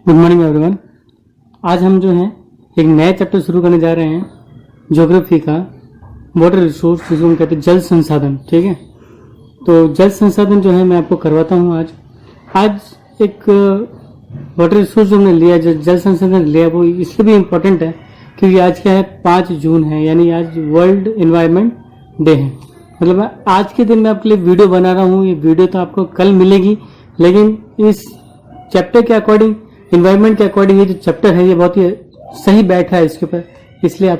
Good morning everyone. आज हम जो है एक नया चैप्टर शुरू करने जा रहे हैं ज्योग्राफी का, वाटर रिसोर्स, जिसको हम कहते हैं जल संसाधन। ठीक है, तो जल संसाधन जो है मैं आपको करवाता हूँ आज एक वाटर रिसोर्स जो हमने लिया, जो जल संसाधन लिया, वो इसलिए भी इम्पोर्टेंट है क्योंकि आज क्या है, 5 जून है, यानी आज वर्ल्ड एनवायरनमेंट डे है। मतलब आज के दिन मैं आपके लिए वीडियो बना रहा हूँ। ये वीडियो तो आपको कल मिलेगी, लेकिन इस चैप्टर के अकॉर्डिंग, इन्वायरमेंट के अकॉर्डिंग ये जो चैप्टर है ये बहुत ही सही बैठा है इसके ऊपर, इसलिए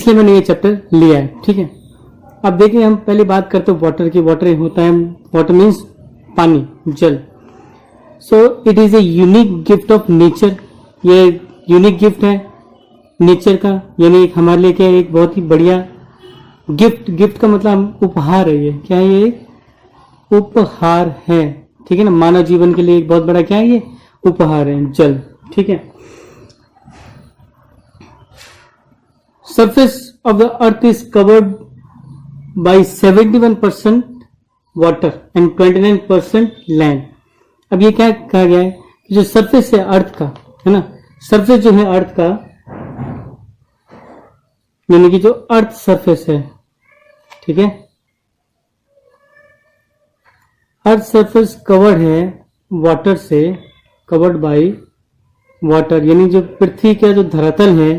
मैंने ये चैप्टर लिया है। ठीक है, अब देखिए, हम पहले बात करते हैं वाटर की। वाटर होता है, वाटर मीन्स पानी, जल। So it is a unique gift of nature. ये यूनिक गिफ्ट है नेचर का, यानी हमारे लिए क्या है, एक बहुत ही बढ़िया गिफ्ट का मतलब उपहार है। ये क्या है, ये एक उपहार है। ठीक है ना, मानव जीवन के लिए एक बहुत बड़ा क्या है, ये उपहार है, जल। ठीक है, surface of the earth is covered by 71% water and 29% land. अब ये क्या कहा गया है कि जो सरफेस है अर्थ का, है ना, सरफेस जो है अर्थ का, यानी कि जो अर्थ सरफेस है, ठीक है, अर्थ सरफेस कवर्ड है वाटर से, कवर्ड बाय वाटर, यानी जो पृथ्वी का जो धरातल है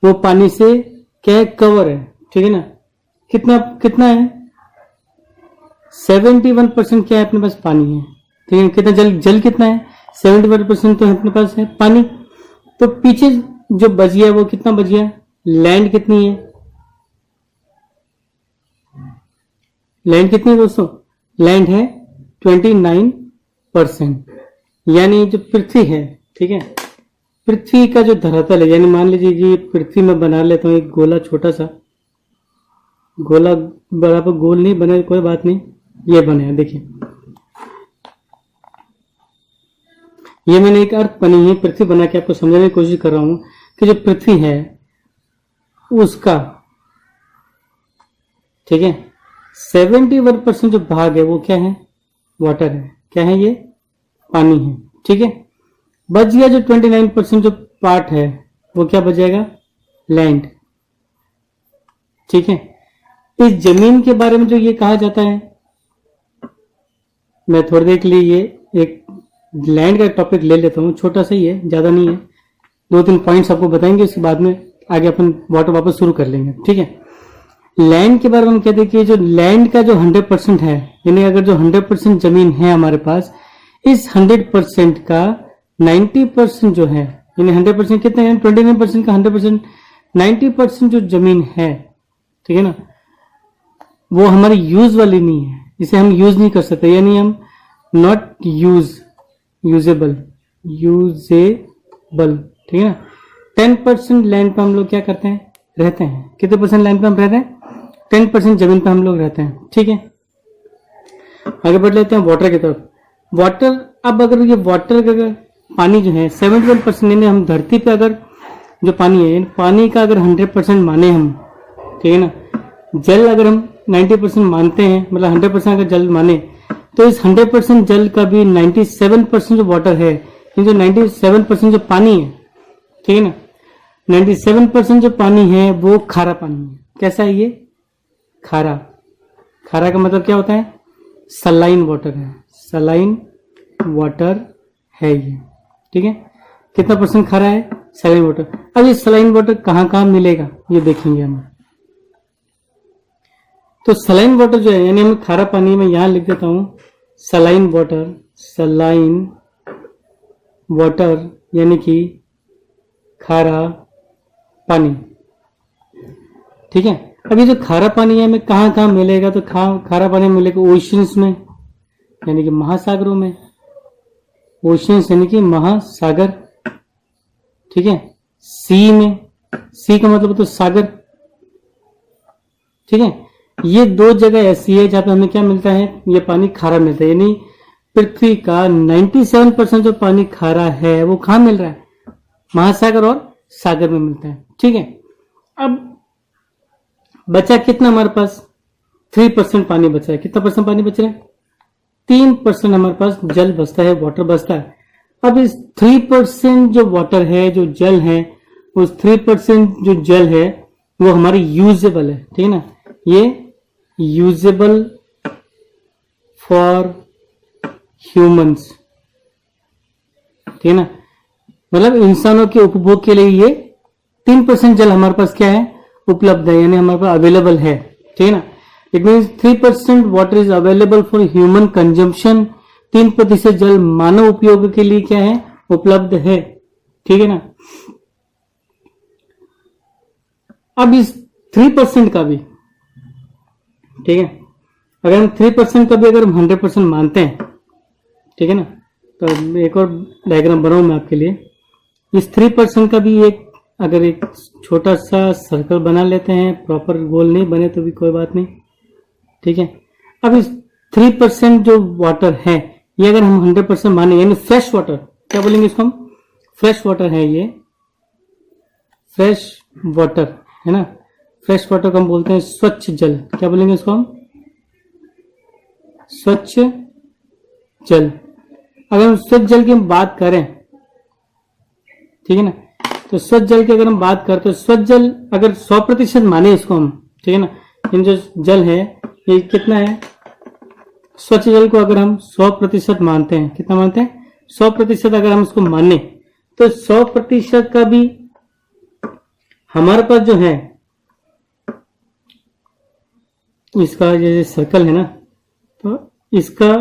वो पानी से क्या है, कवर है। ठीक है ना, कितना है, 71% क्या है, अपने पास पानी है। ठीक है, कितना जल कितना है, 71% तो अपने पास है पानी। तो पीछे जो बच गया वो कितना बच गया, लैंड कितनी है, लैंड कितनी है दोस्तों, लैंड है 29%, यानी जो पृथ्वी है, ठीक है, पृथ्वी का जो धरातल है, यानी मान लीजिए ये पृथ्वी में बना लेता हूं एक गोला, छोटा सा गोला, बराबर गोल नहीं बना, कोई बात नहीं, ये बने, देखिए ये मैंने एक अर्थ बनी है, पृथ्वी बना के आपको समझाने की कोशिश कर रहा हूं कि जो पृथ्वी है उसका, ठीक है, 71% जो भाग है वो क्या है, वाटर है। क्या है, ये पानी है। ठीक है, बच गया जो 29% जो पार्ट है वो क्या बच जाएगा, लैंड। ठीक है, इस जमीन के बारे में जो ये कहा जाता है, मैं थोड़ी देर के लिए ये एक लैंड का टॉपिक ले लेता हूं, छोटा सा ही है, ज्यादा नहीं है, 2-3 पॉइंट्स आपको बताएंगे, उसके बाद में आगे अपन वाटर वापस शुरू कर लेंगे। ठीक है, लैंड के बारे में हम कहते हैं कि जो लैंड का जो 100% है, यानी अगर जो 100% जमीन है हमारे पास, इस 100% का 90% जो है, यानी 100% कितना है, 29% का 100%, 90% जो जमीन है, ठीक है ना, वो हमारी यूज वाली नहीं है, इसे हम यूज नहीं कर सकते, यानी हम नॉट यूजेबल, ठीक है ना। 10% लैंड पे हम लोग क्या करते हैं, रहते हैं। कितने % लैंड पे हम रहते हैं, 10% जमीन पे हम लोग रहते हैं। ठीक है, आगे बढ़ लेते हैं वाटर की तरफ। वाटर, अब अगर ये वाटर का अगर पानी जो है 71%, यानी हम धरती पे अगर जो पानी है, पानी का अगर 100% माने हम, ठीक है ना, जल अगर हम 90% मानते हैं, मतलब 100% अगर जल माने, तो इस 100% जल का भी 97% जो वाटर है, ये जो 97% जो पानी है, ठीक है ना, 97% जो पानी है वो खारा पानी है। कैसा है ये, खारा का मतलब क्या होता है, सलाइन वाटर है, सलाइन वाटर है ये। ठीक है, कितना % खारा है, सलाइन वाटर। अब ये सलाइन वाटर कहां मिलेगा ये देखेंगे हम। तो सलाइन वाटर जो है, यानी हम खारा पानी में यहां लिख देता हूं सलाइन वाटर, यानी कि खारा पानी। ठीक है, अब ये जो खारा पानी है हमें कहां मिलेगा, तो खारा पानी मिलेगा ओशंस में, यानी कि महासागरों में, ओशंस यानी कि महासागर। ठीक है, सी में, सी का मतलब तो सागर। ठीक है, ये 2 जगह ऐसी है जहां पे हमें क्या मिलता है, ये पानी खारा मिलता है, यानी पृथ्वी का 97% जो पानी खारा है वो कहां मिल रहा है, महासागर और सागर में मिलता है। ठीक है, अब बचा कितना हमारे पास, 3% पानी बचा है। कितना % पानी बच रहा है, 3% हमारे पास जल बचता है, वाटर बचता है। अब इस 3% जो वाटर है, जो जल है, उस 3% जो जल है वो हमारी यूजेबल है, ठीक है ना, ये यूजेबल फॉर ह्यूमंस, ठीक है ना, मतलब इंसानों के उपभोग के लिए ये 3% जल हमारे पास क्या है, उपलब्ध है, यानी हमारे पास अवेलेबल है, ठीक है ना। It means 3% water is available for human consumption, 3% जल मानव उपयोग के लिए क्या है, उपलब्ध है, ठीक है ना। अब इस 3% का भी, ठीक है, अगर हम 3% का भी अगर हम 100% मानते हैं, ठीक है ना, तो एक और डायग्राम बनाऊं मैं आपके लिए। इस 3% का भी एक, अगर एक छोटा सा सर्कल बना लेते हैं, प्रॉपर गोल नहीं बने तो भी कोई बात नहीं, ठीक है। अब इस 3% जो वाटर है, ये अगर हम 100% माने, यानी फ्रेश वाटर, क्या बोलेंगे इसको हम, फ्रेश वाटर है ये, फ्रेश वाटर है ना, फ्रेश वाटर को हम बोलते हैं स्वच्छ जल, क्या बोलेंगे इसको हम, स्वच्छ जल। अगर हम स्वच्छ जल की हम बात करें, ठीक है ना, तो स्वच्छ जल की अगर हम बात करते, तो स्वच्छ जल अगर 100% माने इसको हम, ठीक है ना, इन जो जल है ये कितना है, स्वच्छ जल को अगर हम 100% मानते हैं, कितना मानते हैं, 100% अगर हम इसको माने, तो 100% का भी हमारे पास जो है, इसका ये सर्कल है ना, तो इसका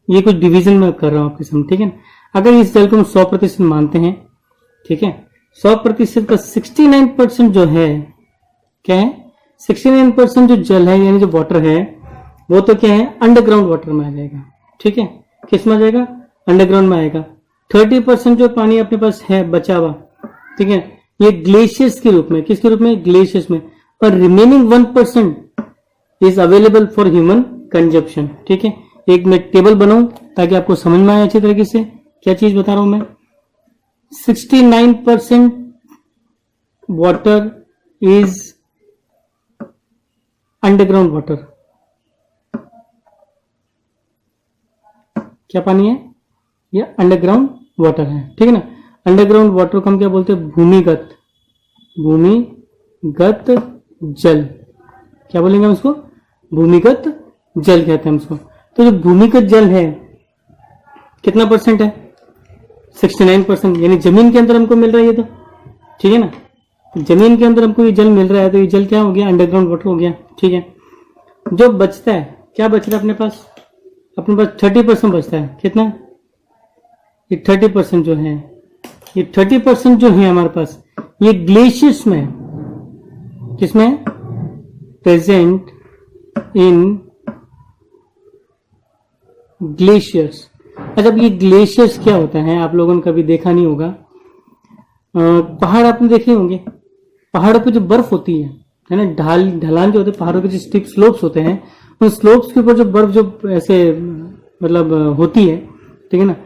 ये कुछ डिवीजन में कर रहा हूं आपके सामने, ठीक है ना। अगर इस जल को हम 100% मानते हैं, ठीक है, 100% का 69% जो है, क्या है, 69% जो जल है, यानी जो वाटर है, वो तो क्या है, अंडरग्राउंड वाटर में आ जाएगा, ठीक है, किस में आ जाएगा, अंडरग्राउंड में आएगा। 30% जो पानी अपने पास है बचा हुआ, ठीक है, ये ग्लेशियर्स के रूप में, किसके रूप में, ग्लेशियर्स में, और remaining 1% is available for human consumption, ठीक है। एक मैं टेबल बनाऊं ताकि आपको समझ में आए अच्छी तरीके से क्या चीज बता रहा हूं मैं। 69% वाटर इज अंडरग्राउंड वाटर, क्या पानी है, ये अंडरग्राउंड वाटर है, ठीक है ना। अंडरग्राउंड वाटर को हम क्या बोलते हैं, भूमिगत, भूमिगत जल, क्या बोलेंगे हम उसको, भूमिगत जल कहते हैं उसको। तो जो भूमिगत जल है कितना परसेंट है, 69%, यानी जमीन के अंदर हमको मिल रहा है ये तो, ठीक है ना, जमीन के अंदर हमको ये जल मिल रहा है, तो ये जल क्या हो गया, अंडरग्राउंड वाटर हो गया, ठीक है। जो बचता है, क्या बच रहा है अपने पास, अपने पास 30% बचता है, कितना, ये 30% जो है, ये 30% जो है हमारे पास, ये ग्लेशियर्स में, किसमें, प्रेजेंट इन ग्लेशियर्स। अच्छा, अब ये ग्लेशियर्स क्या होता है, आप लोगों ने कभी देखा नहीं होगा, पहाड़ आपने देखे होंगे, पहाड़ों पे जो बर्फ होती है ना, ढलान जो होते हैं पहाड़ों के, जो स्टीप स्लोप्स होते हैं, उन स्लोप्स के ऊपर जो बर्फ जो ऐसे मतलब होती है, ठीक है ना,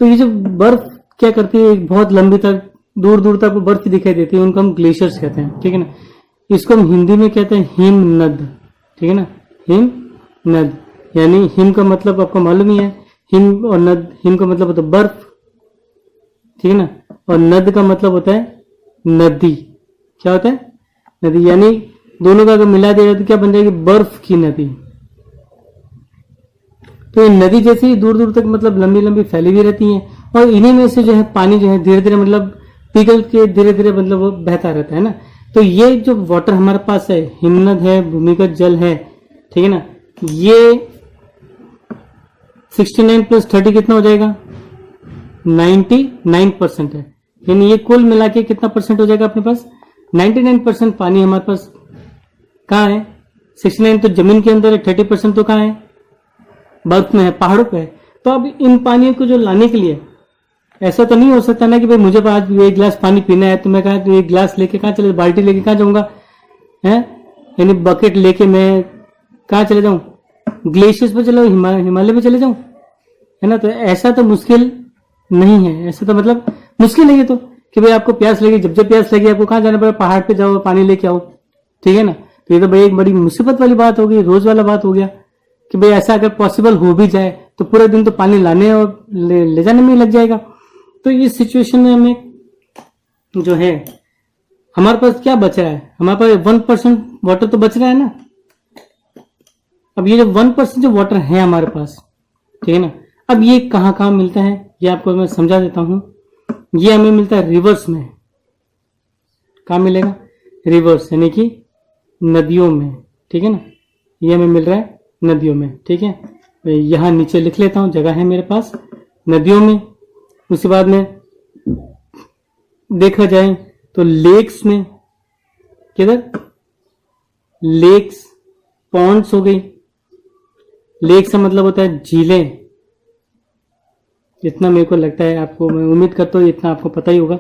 तो ये जो बर्फ क्या करती है, बहुत लंबी तक, दूर दूर तक बर्फ दिखाई देती है, उनको हम ग्लेशियर्स कहते हैं, ठीक है ना। इसको हम हिंदी में कहते हैं हिमनद, ठीक है ना, हिमनद, यानी हिम का मतलब आपको मालूम ही है, हिम और नद, हिम का मतलब होता है बर्फ, ठीक है ना, और नद का मतलब होता है नदी, क्या होता है, नदी, यानी दोनों का अगर मिला दिया तो क्या बन जाएगी, बर्फ की नदी। तो ये नदी जैसे ही दूर दूर तक मतलब लंबी लंबी फैली हुई रहती है, और इन्हीं में से जो है पानी जो है धीरे धीरे मतलब पिघल के धीरे धीरे मतलब वो बहता रहता है ना। तो ये जो वाटर हमारे पास है, हिमनद है, भूमिगत जल है, ठीक है ना, ये 69 प्लस 30 कितना हो जाएगा, 99% है, यानी ये कुल मिला के कितना परसेंट हो जाएगा अपने पास, 99% पानी हमारे पास कहाँ है, 69 तो जमीन के अंदर है, 30% तो कहाँ है, बर्फ में है, पहाड़ों पे है। तो अब इन पानियों को जो लाने के लिए ऐसा तो नहीं हो सकता ना कि भाई मुझे आज एक गिलास पानी पीना है तो मैं कहा तो एक गिलास लेके कहाँ चले, बाल्टी लेके कहाँ जाऊंगा, है, यानी बकेट लेके मैं कहाँ चले जाऊं, ग्लेशियर्स पे चले, हिमालय पे चले जाऊं, है ना। तो ऐसा तो मुश्किल नहीं है, ऐसा तो मतलब मुश्किल नहीं है तो कि भाई आपको प्यास लगी, जब जब प्यास लगी आपको कहाँ जाना पड़ेगा, पहाड़ पे जाओ पानी लेके आओ, ठीक है ना। तो ये तो भाई एक बड़ी मुसीबत वाली बात हो गई, रोज वाला बात हो गया, कि भाई ऐसा अगर पॉसिबल हो भी जाए तो पूरे दिन तो पानी लाने और ले जाने में ही लग जाएगा। तो इस सिचुएशन में हमें जो है हमारे पास क्या बच रहा है, हमारे पास 1% वाटर तो बच रहा है ना। अब ये जो 1% जो वाटर है हमारे पास, ठीक है ना, अब ये कहाँ कहाँ मिलता है ये आपको मैं समझा देता हूं। ये हमें मिलता है रिवर्स में। कहाँ मिलेगा? रिवर्स, यानी कि नदियों में, ठीक है ना। ये हमें मिल रहा है नदियों में, ठीक है। यहां नीचे लिख लेता हूं, जगह है मेरे पास, नदियों में। उसके बाद में देखा जाए तो लेक्स में, किधर? लेक्स, पॉन्ड्स हो गई। लेक का मतलब होता है झीलें। इतना मेरे को लगता है आपको, मैं उम्मीद करता हूं इतना आपको पता ही होगा।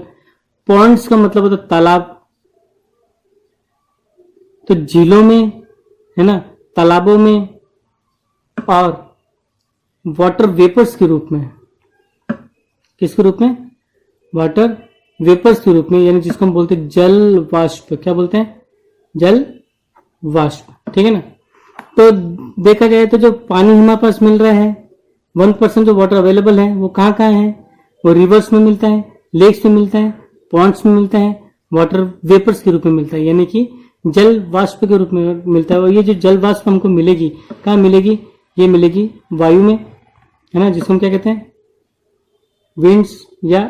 पॉन्ड्स का मतलब होता है तालाब। तो झीलों में, है ना, तालाबों में, और वाटर वेपर्स के रूप में। किसके रूप में? वाटर वेपर्स के रूप में, यानी जिसको हम बोलते हैं जल वाष्प। क्या बोलते हैं? जल वाष्प, ठीक है ना। तो देखा जाए तो जो पानी हमारे पास मिल रहा है, 1% जो वाटर अवेलेबल है, वो कहाँ कहाँ है? वो रिवर्स में मिलता है, लेक्स में मिलता है, पॉन्ड्स में मिलता है, वाटर वेपर्स के रूप में मिलता है, यानी कि जल वाष्प के रूप में मिलता है। और ये जो जल वाष्प हमको मिलेगी, कहाँ मिलेगी? ये मिलेगी वायु में, है ना, जिसको हम क्या कहते हैं? विंड्स या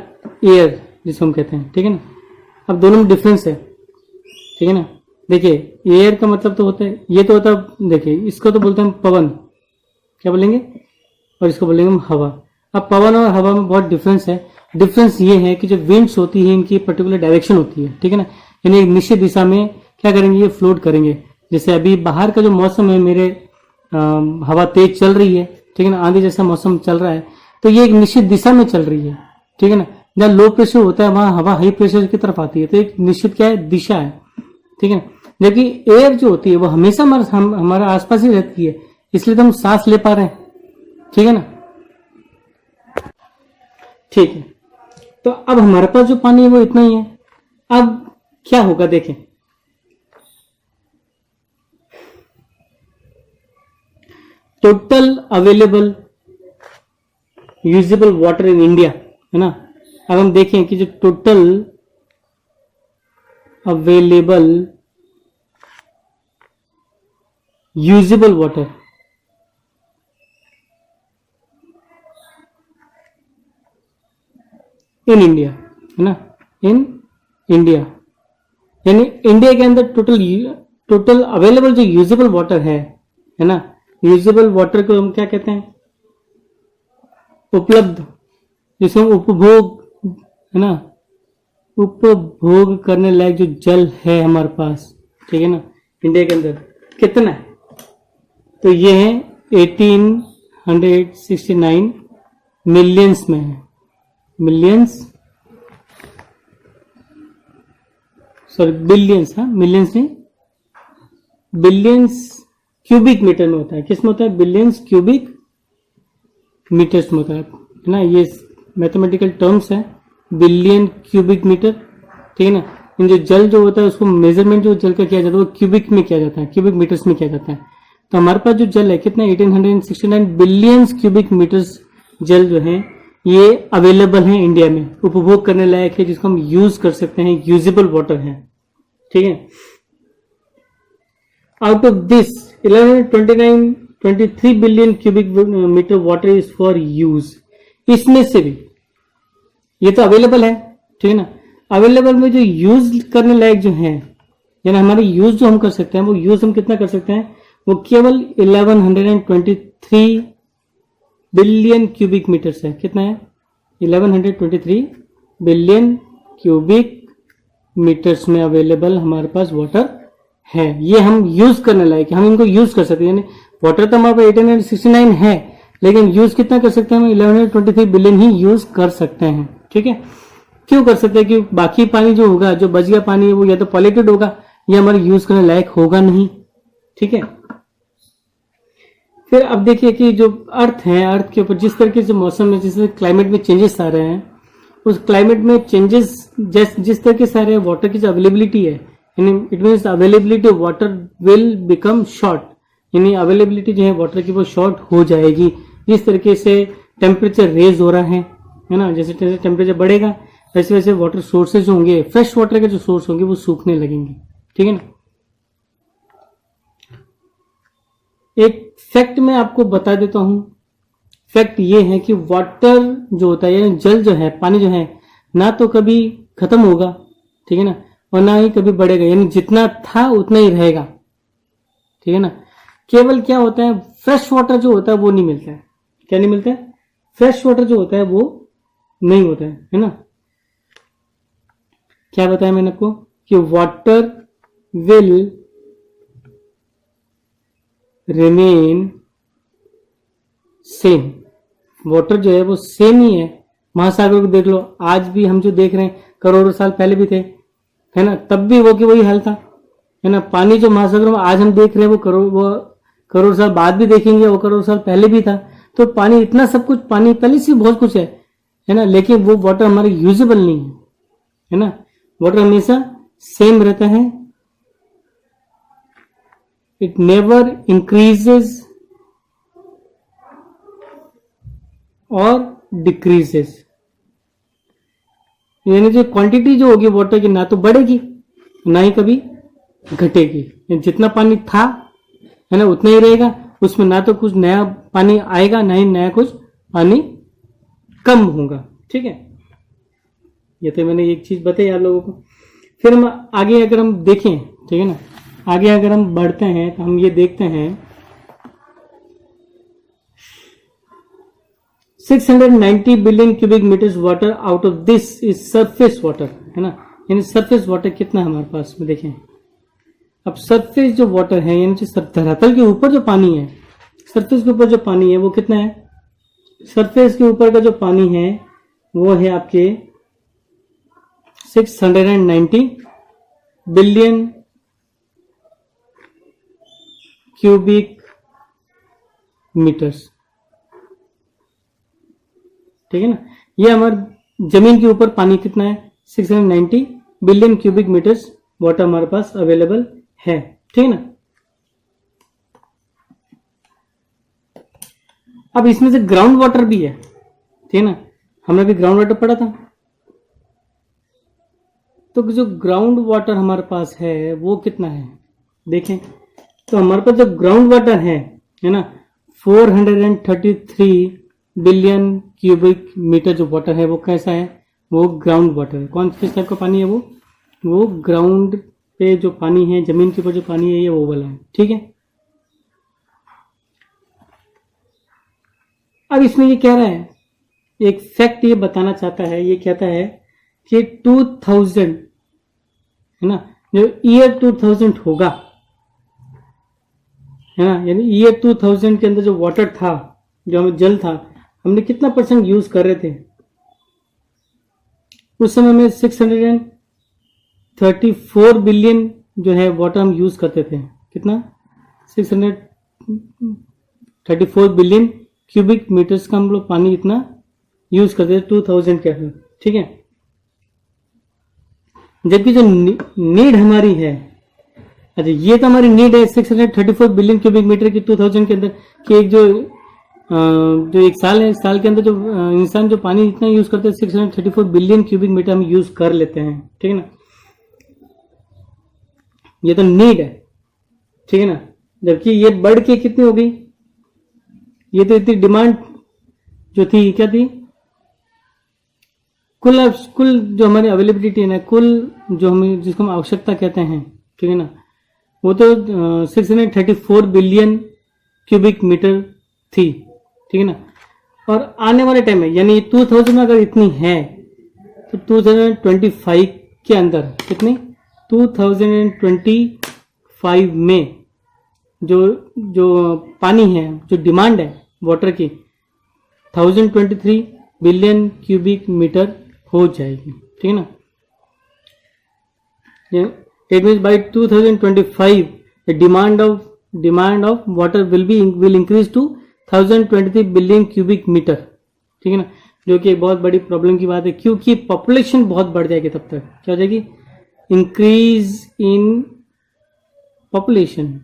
एयर जिसको हम कहते हैं, ठीक है ना। अब दोनों में डिफरेंस है, ठीक है ना। देखिए, एयर का मतलब तो होता है, ये तो होता है, देखिए इसको तो बोलते हैं पवन, क्या बोलेंगे, और इसको बोलेंगे हम हवा। अब पवन और हवा में बहुत डिफरेंस है। डिफरेंस ये है कि जो विंड्स होती है इनकी पर्टिकुलर डायरेक्शन होती है, ठीक है ना, यानी एक निश्चित दिशा में क्या करेंगे, ये फ्लोट करेंगे। जैसे अभी बाहर का जो मौसम है, मेरे हवा तेज चल रही है, ठीक है ना, आंधी जैसा मौसम चल रहा है, तो ये एक निश्चित दिशा में चल रही है, ठीक है ना। जहाँ लो प्रेशर होता है वहां हवा हाई प्रेशर की तरफ आती है, तो एक निश्चित क्या है, दिशा है, ठीक है ना। जबकि एयर जो होती है वो हमेशा हमारे आसपास ही रहती है, इसलिए तो हम सांस ले पा रहे हैं, ठीक है ना। ठीक है, तो अब हमारे पास जो पानी है वो इतना ही है। अब क्या होगा देखें, total available usable water in India, है ना। अब हम देखें कि जो total available usable water in India, है ना, इन इंडिया, यानी इंडिया के अंदर टोटल अवेलेबल जो यूजेबल वाटर है ना, यूजेबल वाटर को हम क्या कहते हैं? उपलब्ध, जिसे हम उपभोग, है ना, उपभोग करने लायक जो जल है हमारे पास, ठीक है ना, इंडिया के अंदर कितना है? तो ये है 1869 मिलियंस में है, मिलियंस, सॉरी बिलियंस, हाँ मिलियंस नहीं, बिलियंस क्यूबिक मीटर में होता है। किस में होता है? बिलियंस क्यूबिक मीटर्स में होता है ना। ये मैथमेटिकल टर्म्स है, बिलियन क्यूबिक मीटर, ठीक है ना। इन जो जल जो होता है उसको मेजरमेंट जो जल का किया जाता है वो क्यूबिक में किया जाता है, क्यूबिक मीटर्स में किया जाता है। तो हमारे पास जो जल है कितना, 1869 बिलियंस क्यूबिक मीटर्स जल जो है ये अवेलेबल है इंडिया में, उपभोग करने लायक है, जिसको हम यूज कर सकते हैं, यूजेबल वाटर है, ठीक है। Out of this 1123 billion cubic metre water is for use. इसमें से भी ये तो अवेलेबल है, ठीक है ना। अवेलेबल में जो यूज करने लायक जो है, यानी हमारे यूज जो हम कर सकते हैं, वो यूज हम कितना कर सकते हैं? वो केवल 1123 बिलियन क्यूबिक मीटर्स है। कितना है? 1123 बिलियन क्यूबिक मीटर्स में अवेलेबल हमारे पास वाटर है। ये हम यूज करने लायक है, हम इनको यूज कर सकते हैं। यानी वाटर तो हमारे पास 1869 है, लेकिन यूज कितना कर सकते हैं? हम 1123 बिलियन ही यूज कर सकते हैं, ठीक है। क्यों कर सकते हैं? क्योंकि बाकी पानी जो होगा, जो बच गया पानी है, वो या तो पॉल्यूटेड होगा या हमारे यूज करने लायक होगा नहीं, ठीक है। फिर अब देखिए कि जो अर्थ है, अर्थ के ऊपर जिस तरीके से मौसम में, जिस क्लाइमेट में चेंजेस आ रहे हैं, उस क्लाइमेट में चेंजेस जिस तरीके से आ रहे हैं, वाटर की जो अवेलेबिलिटी है, it means availability of water will become short, यानी अवेलेबिलिटी जो है वाटर की वो शॉर्ट हो जाएगी। जिस तरीके से टेम्परेचर रेज हो रहा है ना, जैसे जैसे टेम्परेचर बढ़ेगा वैसे वैसे वाटर सोर्सेज होंगे, फ्रेश वाटर के जो सोर्स होंगे वो सूखने लगेंगे। ठीक है ना। एक फैक्ट मैं आपको बता देता हूं। फैक्ट ये है कि वाटर जो होता है यानी जल जो है, पानी जो है, ना तो कभी खत्म होगा, ठीक है ना, और ना ही कभी बढ़ेगा, यानी जितना था उतना ही रहेगा। ठीक है ना। केवल क्या होता है, फ्रेश वाटर जो होता है वो नहीं मिलता है। क्या नहीं मिलता है? फ्रेश वाटर जो होता है वो नहीं होता है ना। क्या बताया मैंने आपको कि water will remain same. Water जो है वो सेम ही है। महासागर को देख लो, आज भी हम जो देख रहे हैं करोड़ों साल पहले भी थे, है ना, तब भी वो कि वही हाल था, है ना। पानी जो महासागर में आज हम देख रहे हैं वो करोड़ साल बाद भी देखेंगे, वो करोड़ साल पहले भी था। तो पानी इतना सब कुछ, पानी पहले से बहुत कुछ है ना, लेकिन वो वाटर हमारे यूजेबल नहीं है ना। वाटर हमेशा सेम रहता है, इट नेवर इंक्रीजेस और डिक्रीजेस। यानी जो क्वांटिटी जो होगी वाटर की ना तो बढ़ेगी ना ही कभी घटेगी। जितना पानी था, है ना, उतना ही रहेगा। उसमें ना तो कुछ नया पानी आएगा ना ही नया कुछ पानी कम होगा। ठीक है, ये तो मैंने एक चीज बताई आप लोगों को। फिर हम आगे अगर हम देखें, ठीक है ना, आगे अगर हम बढ़ते हैं तो हम ये देखते हैं 690 billion cubic metres water out of this is surface water, है ना। यानी सरफेस वाटर कितना है हमारे पास में, देखें। अब सरफेस जो वाटर है यानी जो धरातल के ऊपर जो पानी है, सरफेस के ऊपर जो पानी है वो कितना है? सरफेस के ऊपर का जो पानी है वो है आपके 690 बिलियन क्यूबिक मीटर्स। ठीक है ना। ये हमारे जमीन के ऊपर पानी कितना है? 690 बिलियन क्यूबिक मीटर्स वाटर हमारे पास अवेलेबल है। ठीक है ना। अब इसमें से ग्राउंड वाटर भी है, ठीक है ना, हमने भी ग्राउंड वाटर पढ़ा था। तो जो ग्राउंड वाटर हमारे पास है वो कितना है देखें। तो हमारे पास जो ग्राउंड वाटर है ना, 433 बिलियन क्यूबिक मीटर जो वाटर है वो कैसा है? वो ग्राउंड वाटर है। कौन किस टाइप का पानी है वो ग्राउंड पे जो पानी है, जमीन के ऊपर जो पानी है, ये वो वाला है। ठीक है। अब इसमें ये कह रहा है, एक फैक्ट ये बताना चाहता है, ये कहता है कि 2000, है ना, जो ईयर 2000 होगा, है ना, यानी ईयर 2000 के अंदर जो वाटर था, जो हमें जल था, हमने कितना % यूज कर रहे थे? उस समय में 634 बिलियन जो है वाटर हम यूज करते थे। कितना? 634 बिलियन क्यूबिक मीटर्स का हम लोग पानी इतना यूज करते थे 2000 के अंदर। ठीक है। जबकि जो नीड हमारी है, अच्छा ये तो हमारी नीड है 634 बिलियन क्यूबिक मीटर की 2000 के अंदर, कि एक जो एक साल है, इस साल के अंदर जो इंसान जो पानी इतना यूज करते हैं 634 बिलियन क्यूबिक मीटर हम यूज कर लेते हैं। ठीक है ना। ये तो नीड है, ठीक है ना। जबकि ये बढ़ के कितनी हो गई? ये तो इतनी डिमांड जो थी, क्या थी? कुल जो हमारी अवेलेबिलिटी है ना, कुल जो हमें जिसको हम आवश्यकता कहते हैं, ठीक है ना, वो तो 634 बिलियन क्यूबिक मीटर थी। ठीक है ना। और आने वाले टाइम में यानी 2000 में अगर इतनी है तो 2025 के अंदर कितनी? 2025 में जो पानी है, जो डिमांड है वाटर की, 1023 बिलियन क्यूबिक मीटर हो जाएगी। ठीक है ना। It means by 2025 the demand of water will increase to 1023 billion cubic metre. ठीक है ना। जो कि एक बहुत बड़ी प्रॉब्लम की बात है, क्योंकि पॉपुलेशन बहुत बढ़ जाएगी। तब तक क्या हो जाएगी? इंक्रीज इन पॉपुलेशन,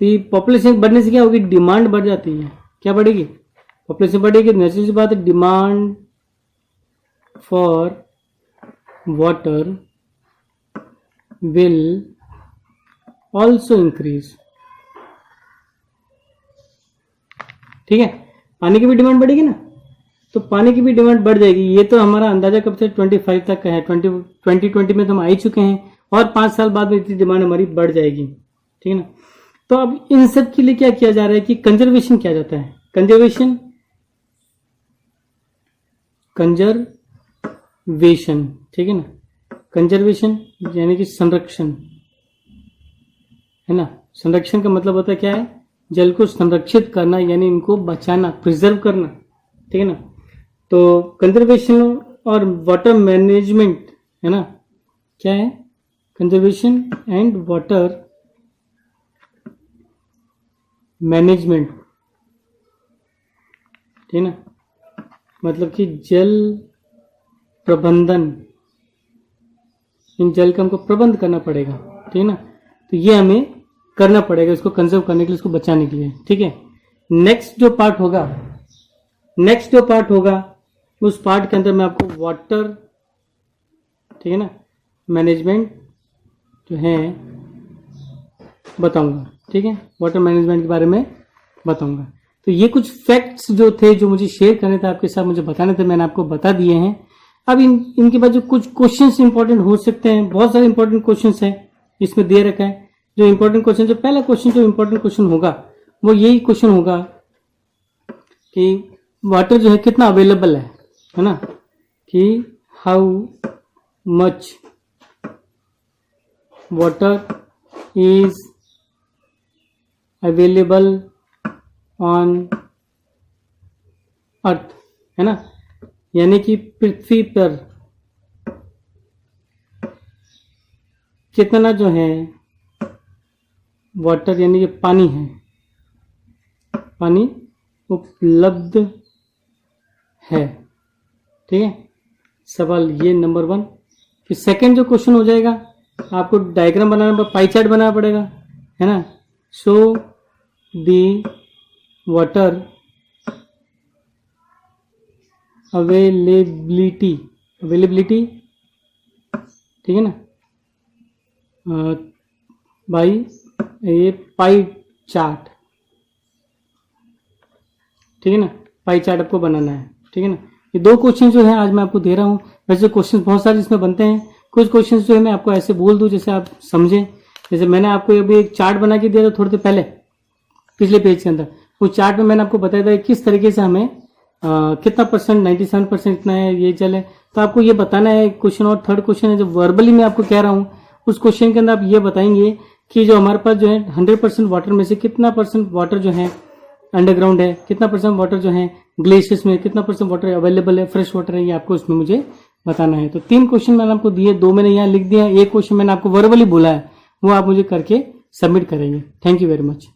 तो ये पॉपुलेशन बढ़ने से क्या होगी, डिमांड बढ़ जाती है। क्या बढ़ेगी, पॉपुलेशन बढ़ेगी, नेचुरल सी बात है, demand for water will also increase. ठीक है, पानी की भी डिमांड बढ़ेगी ना, तो पानी की भी डिमांड बढ़ जाएगी। ये तो हमारा अंदाजा कब से 25 तक का है, 2020 में तो हम आ ही चुके हैं, और 5 साल बाद में इतनी डिमांड हमारी बढ़ जाएगी। ठीक है ना। तो अब इन सब के लिए क्या किया जा रहा है कि कंजर्वेशन किया जाता है। कंजर्वेशन ठीक है ना, कंजर्वेशन यानी कि संरक्षण है ना। संरक्षण का मतलब होता है क्या है, जल को संरक्षित करना, यानी इनको बचाना, प्रिजर्व करना। ठीक है ना। तो कंजर्वेशन और वाटर मैनेजमेंट है ना, क्या है, कंजर्वेशन एंड वाटर मैनेजमेंट। ठीक है ना, मतलब कि जल प्रबंधन, इन जल का हमको प्रबंध करना पड़ेगा। ठीक है ना, तो ये हमें करना पड़ेगा, इसको कंजर्व करने के लिए, इसको बचाने के लिए। ठीक है। नेक्स्ट जो पार्ट होगा उस पार्ट के अंदर मैं आपको वाटर, ठीक है ना, मैनेजमेंट जो है बताऊंगा। ठीक है, वाटर मैनेजमेंट के बारे में बताऊंगा। तो ये कुछ फैक्ट्स जो थे, जो मुझे शेयर करने थे आपके साथ, मुझे बताने थे, मैंने आपको बता दिए हैं। अब इनके बाद जो कुछ क्वेश्चंस इंपॉर्टेंट हो सकते हैं, बहुत सारे इंपॉर्टेंट क्वेश्चंस हैं इसमें दे रखा है। जो इंपॉर्टेंट क्वेश्चन, जो पहला क्वेश्चन जो इंपॉर्टेंट क्वेश्चन होगा वो यही क्वेश्चन होगा कि वाटर जो है कितना अवेलेबल है ना, कि how much water is available on earth, है ना, यानी कि पृथ्वी पर कितना जो है वाटर यानी कि पानी है, पानी उपलब्ध है। ठीक है, सवाल ये नंबर 1। फिर सेकंड जो क्वेश्चन हो जाएगा, आपको डायग्राम बनाना, पाई चार्ट बनाना पड़ेगा, है ना। सो दी वाटर अवेलेबिलिटी, ठीक है ना, बाई ये पाई चार्ट। ठीक है ना, पाई चार्ट आपको बनाना है। ठीक है ना, ये 2 क्वेश्चन जो है आज मैं आपको दे रहा हूं। वैसे क्वेश्चन बहुत सारे इसमें बनते हैं, कुछ क्वेश्चन जो है मैं आपको ऐसे बोल दूं जैसे आप समझें। जैसे मैंने आपको अभी एक चार्ट बना के दिया था थोड़ी देर पहले, पिछले पेज के अंदर। उस चार्ट में मैंने आपको बताया था किस तरीके से हमें कितना परसेंट, 97% इतना है, ये जल है। तो आपको ये बताना है क्वेश्चन। और थर्ड क्वेश्चन है जो वर्बली मैं आपको कह रहा हूँ, उस क्वेश्चन के अंदर आप ये बताएंगे कि जो हमारे पास जो है 100% वाटर में से कितना परसेंट वाटर जो है अंडरग्राउंड है, कितना परसेंट वाटर जो है ग्लेशियर्स में, कितना परसेंट वाटर अवेलेबल है, फ्रेश वाटर है, ये आपको इसमें मुझे बताना है। तो 3 क्वेश्चन मैंने आपको दिए, 2 मैंने यहाँ लिख दिया, एक क्वेश्चन मैंने आपको वर्बली बोला है, वो आप मुझे करके सबमिट करेंगे। Thank you very much.